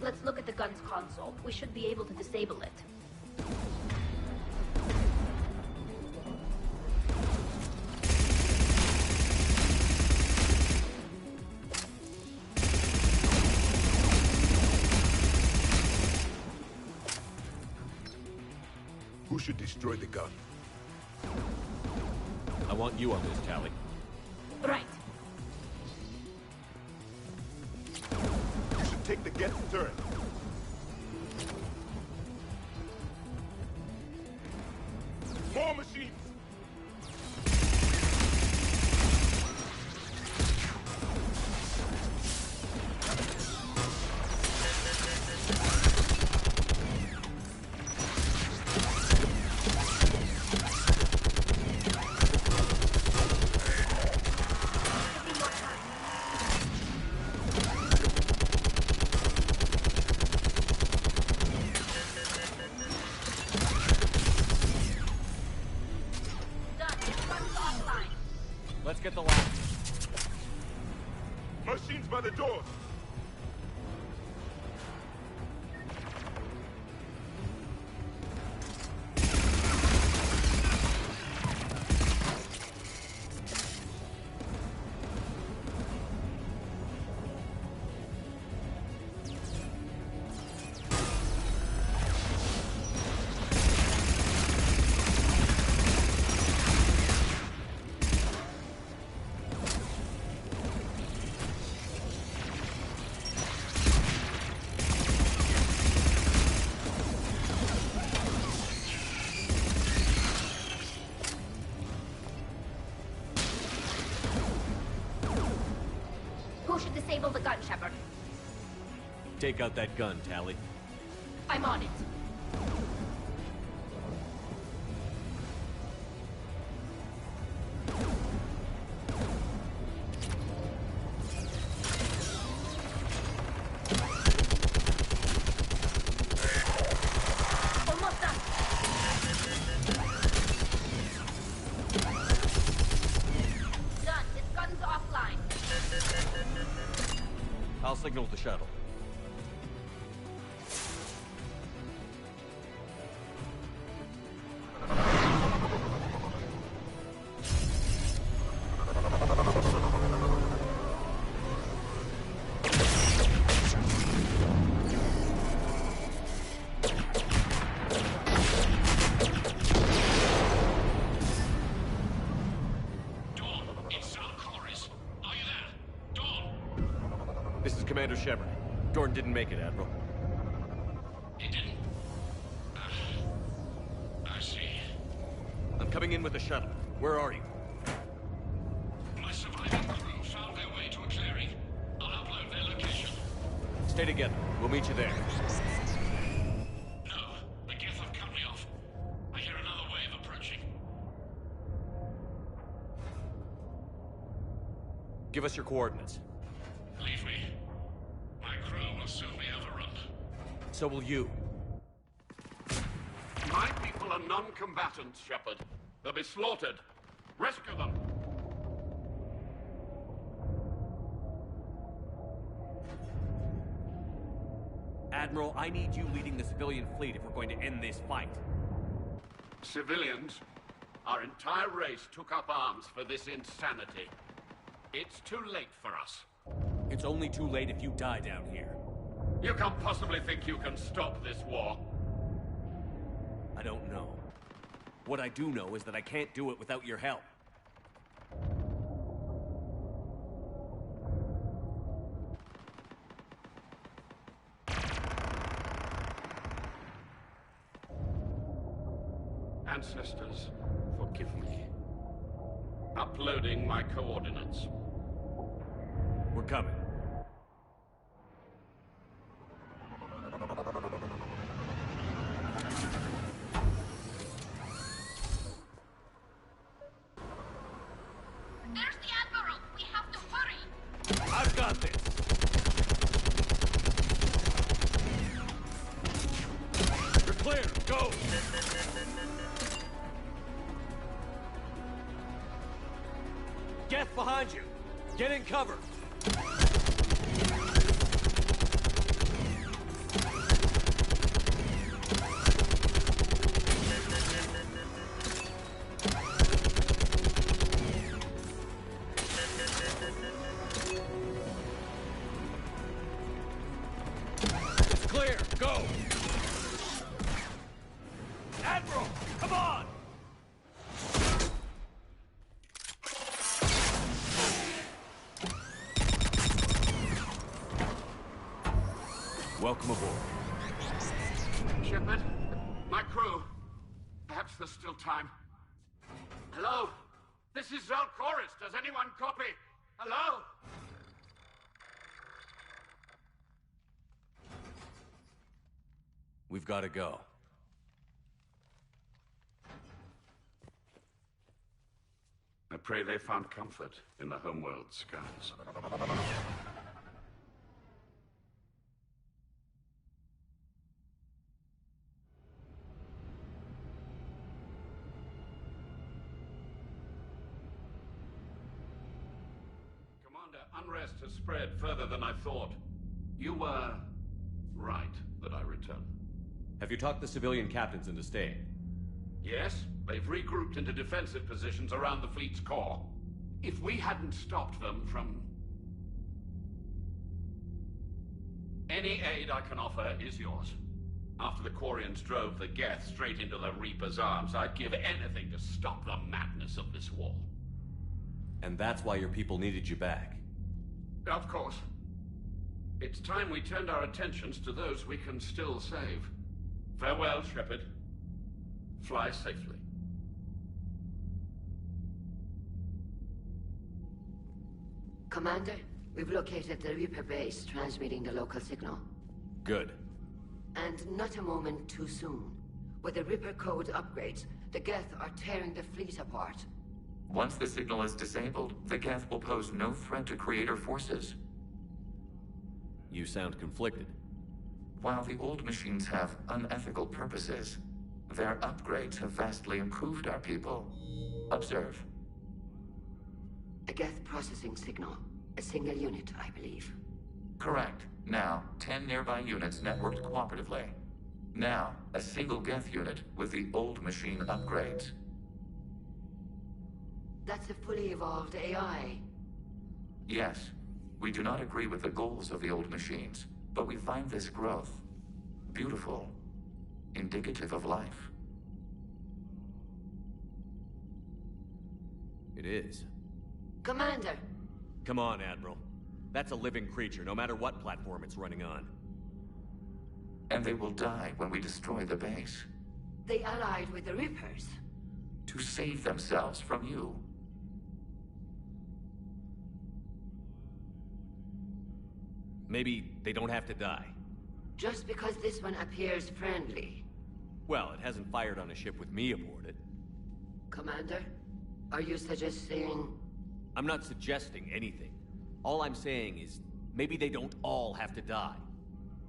Let's look at the gun's console. We should be able to disable it. Who should destroy the gun? I want you on this, Tally. Right. You should take the Geth's turret. More machines! Let's get the ladder. Machines by the door! Who should disable the gun, Shepard? Take out that gun, Tally. I'm on it. Almost done. Done. This gun's offline. I'll signal the shuttle. This is Commander Shepard. Dorn didn't make it, Admiral. He didn't? I see. I'm coming in with the shuttle. Where are you? My surviving crew found their way to a clearing. I'll upload their location. Stay together. We'll meet you there. No, the Geth have cut me off. I hear another wave approaching. Give us your coordinates. Leave me. My crew will soon be overrun. So will you. My people are non-combatants, Shepard. They'll be slaughtered. Rescue them! Admiral, I need you leading the civilian fleet if we're going to end this fight. Civilians, our entire race took up arms for this insanity. It's too late for us. It's only too late if you die down here. You can't possibly think you can stop this war. I don't know. What I do know is that I can't do it without your help. Ancestors, forgive me. Uploading my coordinates. We're coming. There's the Admiral! We have to hurry! I've got this! You're clear! Go! Geth behind you! Get in cover! It's clear! Go! Admiral! Come on! Welcome aboard. Shepard, my crew. Perhaps there's still time. Hello? This is Zalcoris. Does anyone copy? Hello? We've got to go. I pray they found comfort in the homeworld skies. Commander, unrest has spread further than I thought. You were right that I return. Have you talked the civilian captains into staying? Yes, they've regrouped into defensive positions around the fleet's core. If we hadn't stopped them from... Any aid I can offer is yours. After the Quarians drove the Geth straight into the Reaper's arms, I'd give anything to stop the madness of this war. And that's why your people needed you back. Of course. It's time we turned our attentions to those we can still save. Farewell, Shepard. Fly safely. Commander, we've located the Reaper base, transmitting the local signal. Good. And not a moment too soon. With the Reaper code upgrades, the Geth are tearing the fleet apart. Once the signal is disabled, the Geth will pose no threat to Creator forces. You sound conflicted. While the old machines have unethical purposes, their upgrades have vastly improved our people. Observe. A Geth processing signal. A single unit, I believe. Correct. Now, 10 nearby units networked cooperatively. Now, a single Geth unit with the old machine upgrades. That's a fully evolved AI. Yes. We do not agree with the goals of the old machines, but we find this growth beautiful, indicative of life. It is. Commander! Come on, Admiral. That's a living creature, no matter what platform it's running on. And they will die when we destroy the base. They allied with the Reapers. To save themselves from you. Maybe they don't have to die. Just because this one appears friendly. Well, it hasn't fired on a ship with me aboard it. Commander, are you suggesting... I'm not suggesting anything. All I'm saying is, maybe they don't all have to die.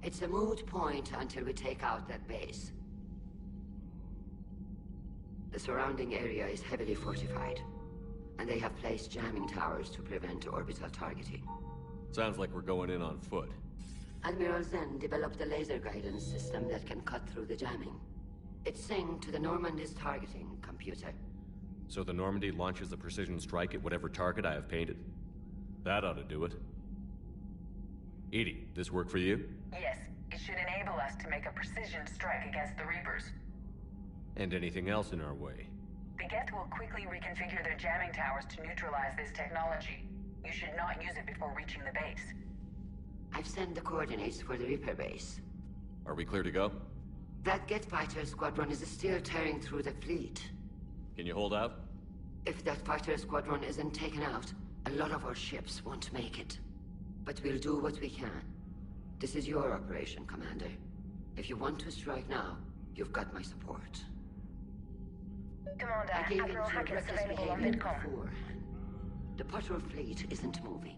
It's a moot point until we take out that base. The surrounding area is heavily fortified, and they have placed jamming towers to prevent orbital targeting. Sounds like we're going in on foot. Admiral Zen developed a laser guidance system that can cut through the jamming. It's synced to the Normandy's targeting computer. So the Normandy launches a precision strike at whatever target I have painted? That ought to do it. Edie, this work for you? Yes, it should enable us to make a precision strike against the Reapers. And anything else in our way? The Geth will quickly reconfigure their jamming towers to neutralize this technology. You should not use it before reaching the base. I've sent the coordinates for the Reaper base. Are we clear to go? That Geth fighter squadron is still tearing through the fleet. Can you hold out? If that fighter squadron isn't taken out, a lot of our ships won't make it. But we'll do what we can. This is your operation, Commander. If you want to strike now, you've got my support. Commander, I gave in Admiral to your Hackett's reckless available on behavior VidCom. before. The patrol fleet isn't moving.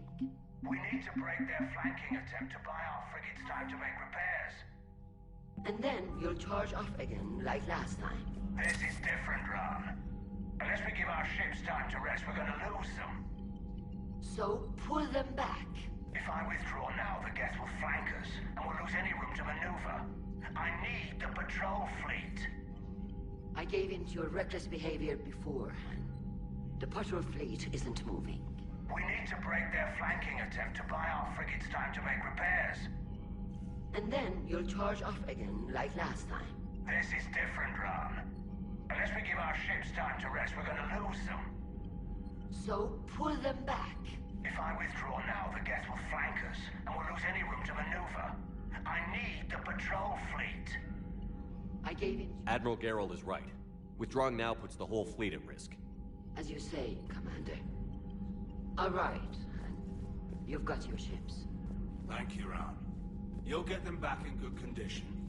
We need to break their flanking attempt to buy our frigates time to make repairs. And then you'll charge off again, like last time. This is different, Ron. Unless we give our ships time to rest, we're gonna lose them. So, pull them back. If I withdraw now, the Geth will flank us, and we'll lose any room to maneuver. I need the patrol fleet. I gave in to your reckless behavior before. The patrol fleet isn't moving. We need to break their flanking attempt to buy our frigates time to make repairs. And then you'll charge off again, like last time. This is different, Ron. Unless we give our ships time to rest, we're gonna lose them. So, pull them back. If I withdraw now, the Geth will flank us, and we'll lose any room to maneuver. I need the patrol fleet. I gave in. Admiral Gerald is right. Withdrawing now puts the whole fleet at risk. As you say, Commander. All right. You've got your ships. Thank you, Ron. You'll get them back in good condition.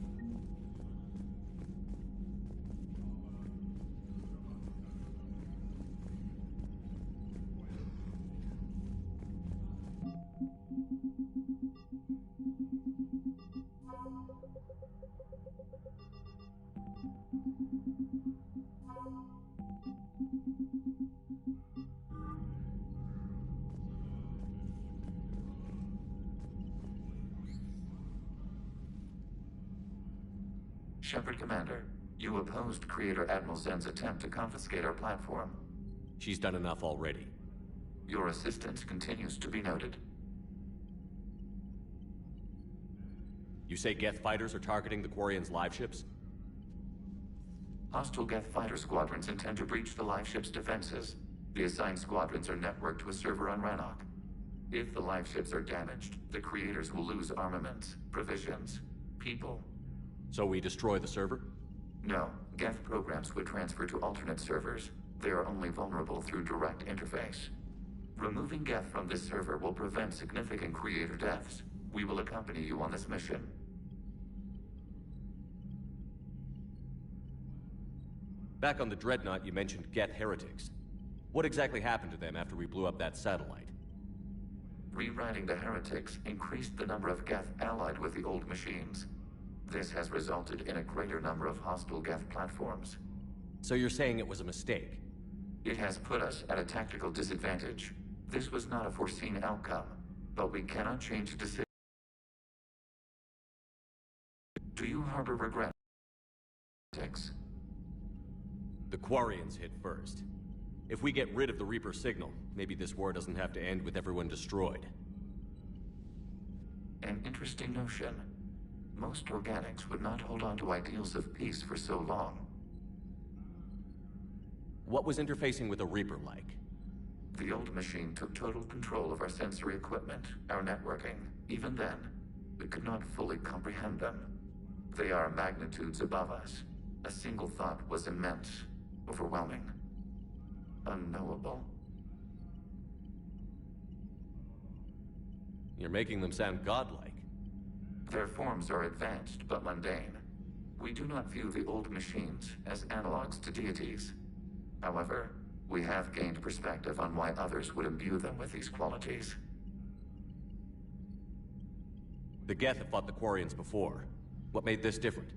Shepard Commander, you opposed Creator Admiral Zen's attempt to confiscate our platform. She's done enough already. Your assistance continues to be noted. You say Geth fighters are targeting the Quarians' live ships? Hostile Geth fighter squadrons intend to breach the live ship's defenses. The assigned squadrons are networked to a server on Rannoch. If the live ships are damaged, the Creators will lose armaments, provisions, people. So we destroy the server? No. Geth programs would transfer to alternate servers. They are only vulnerable through direct interface. Removing Geth from this server will prevent significant Creator deaths. We will accompany you on this mission. Back on the Dreadnought, you mentioned Geth heretics. What exactly happened to them after we blew up that satellite? Rewriting the heretics increased the number of Geth allied with the old machines. This has resulted in a greater number of hostile Geth platforms. So you're saying it was a mistake? It has put us at a tactical disadvantage. This was not a foreseen outcome, but we cannot change a decision. Do you harbor regret? The Quarians hit first. If we get rid of the Reaper signal, maybe this war doesn't have to end with everyone destroyed. An interesting notion. Most organics would not hold on to ideals of peace for so long. What was interfacing with a Reaper like? The old machine took total control of our sensory equipment, our networking. Even then, we could not fully comprehend them. They are magnitudes above us. A single thought was immense, overwhelming, unknowable. You're making them sound godlike. Their forms are advanced but mundane. We do not view the old machines as analogs to deities. However, we have gained perspective on why others would imbue them with these qualities. The Geth have fought the Quarians before. What made this different?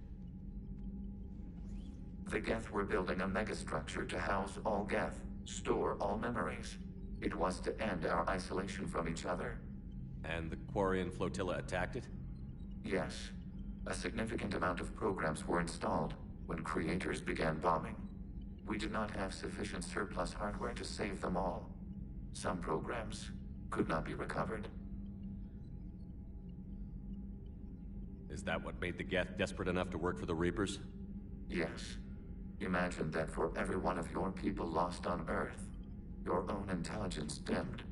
The Geth were building a megastructure to house all Geth, store all memories. It was to end our isolation from each other. And the Quarian flotilla attacked it? Yes. A significant amount of programs were installed when creators began bombing. We did not have sufficient surplus hardware to save them all. Some programs could not be recovered. Is that what made the Geth desperate enough to work for the Reapers? Yes. Imagine that for every one of your people lost on Earth, your own intelligence dimmed.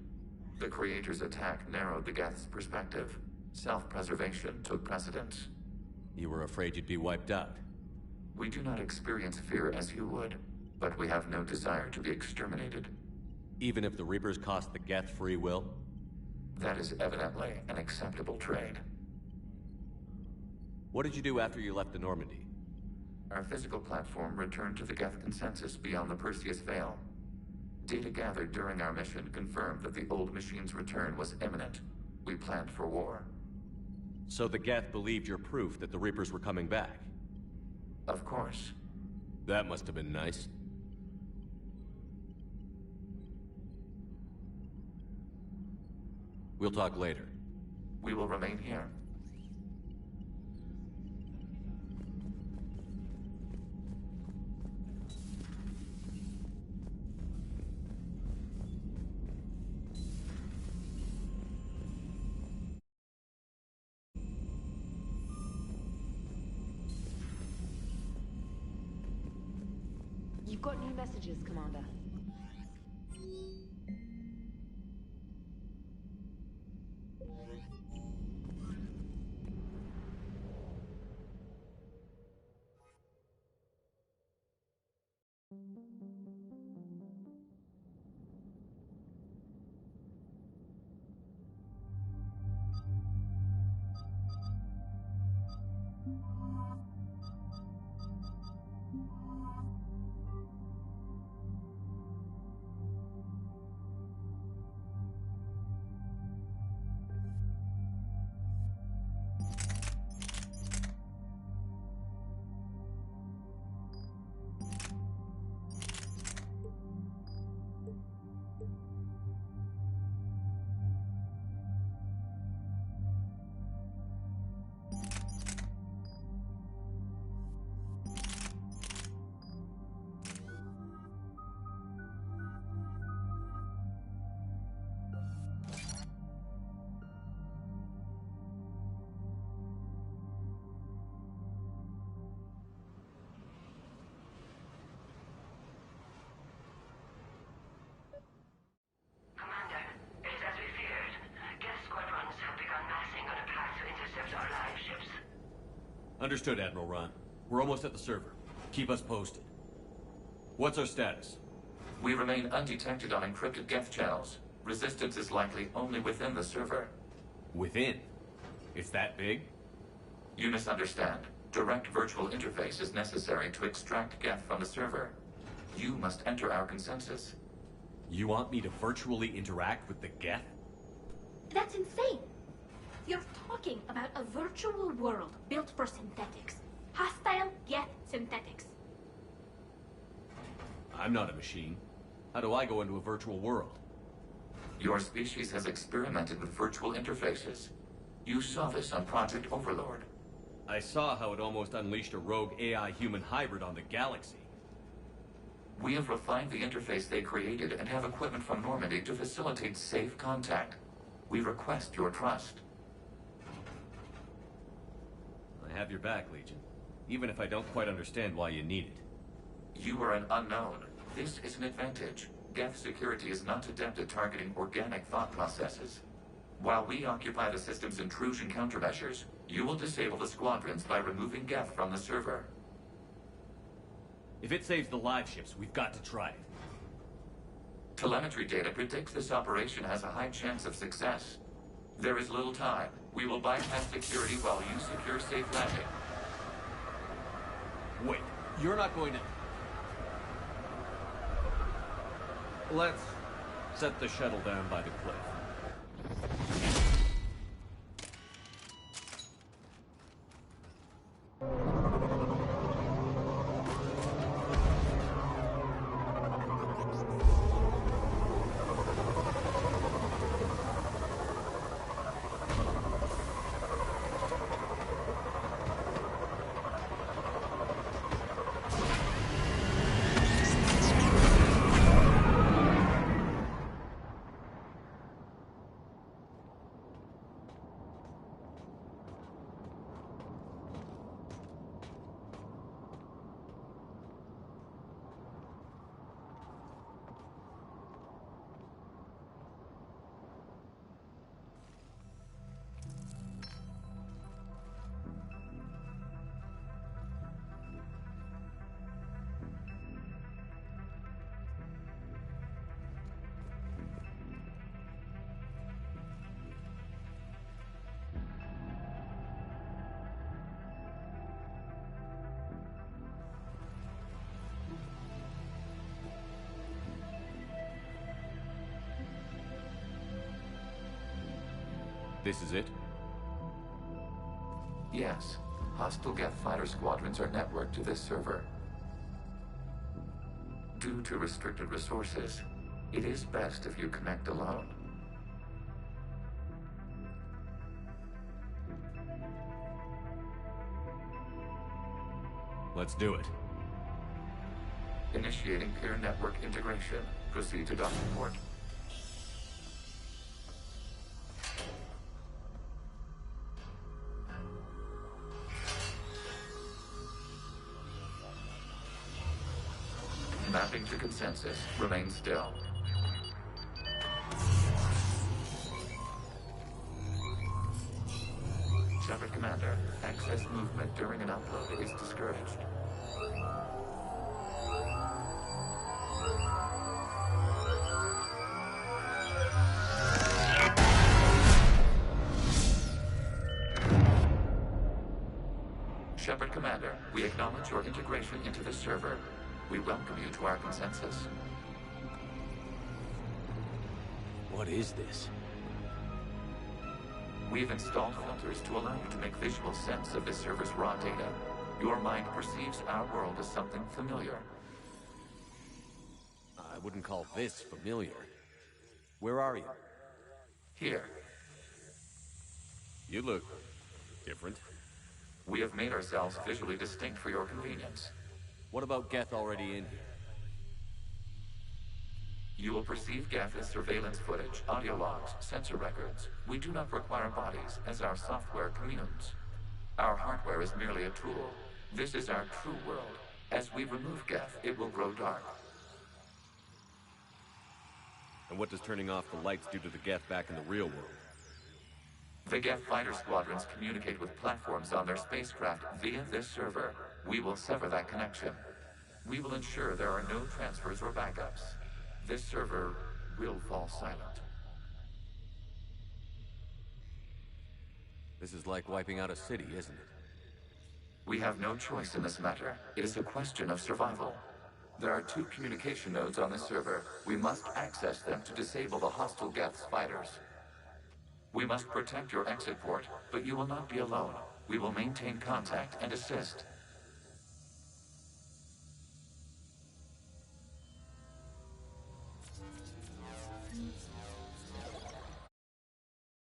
The Creator's attack narrowed the Geth's perspective. Self-preservation took precedence. You were afraid you'd be wiped out. We do not experience fear as you would, but we have no desire to be exterminated. Even if the Reapers cost the Geth free will? That is evidently an acceptable trade. What did you do after you left the Normandy? Our physical platform returned to the Geth consensus beyond the Perseus Veil. Data gathered during our mission confirmed that the old machine's return was imminent. We planned for war. So the Geth believed your proof that the Reapers were coming back? Of course. That must have been nice. We'll talk later. We will remain here. You've got new messages, Commander. Understood, Admiral Ron. We're almost at the server. Keep us posted. What's our status? We remain undetected on encrypted Geth channels. Resistance is likely only within the server. Within? It's that big? You misunderstand. Direct virtual interface is necessary to extract Geth from the server. You must enter our consensus. You want me to virtually interact with the Geth? That's insane! You're talking about a virtual world built for synthetics. Hostile Geth synthetics. I'm not a machine. How do I go into a virtual world? Your species has experimented with virtual interfaces. You saw this on Project Overlord. I saw how it almost unleashed a rogue AI-human hybrid on the galaxy. We have refined the interface they created and have equipment from Normandy to facilitate safe contact. We request your trust. I have your back, Legion. Even if I don't quite understand why you need it. You are an unknown. This is an advantage. Geth security is not adept at targeting organic thought processes. While we occupy the system's intrusion countermeasures, you will disable the squadrons by removing Geth from the server. If it saves the live ships, we've got to try it. Telemetry data predicts this operation has a high chance of success. There is little time. We will bypass security while you secure safe landing. Wait, you're not going to... Let's set the shuttle down by the cliff. This is it? Yes. Hostile Geth fighter squadrons are networked to this server. Due to restricted resources, it is best if you connect alone. Let's do it. Initiating peer network integration. Proceed to docking port. Mapping to consensus. Remain still. Shepard Commander, access movement during an upload is discouraged. Shepard Commander, we acknowledge your integration into the server. We welcome you to our consensus. What is this? We've installed filters to allow you to make visual sense of this server's raw data. Your mind perceives our world as something familiar. I wouldn't call this familiar. Where are you? Here. You look different. We have made ourselves visually distinct for your convenience. What about Geth already in here? You will perceive Geth as surveillance footage, audio logs, sensor records. We do not require bodies, as our software communes. Our hardware is merely a tool. This is our true world. As we remove Geth, it will grow dark. And what does turning off the lights do to the Geth back in the real world? The Geth fighter squadrons communicate with platforms on their spacecraft via this server. We will sever that connection. We will ensure there are no transfers or backups. This server will fall silent. This is like wiping out a city, isn't it? We have no choice in this matter. It is a question of survival. There are 2 communication nodes on this server. We must access them to disable the hostile Geth's fighters. We must protect your exit port, but you will not be alone. We will maintain contact and assist.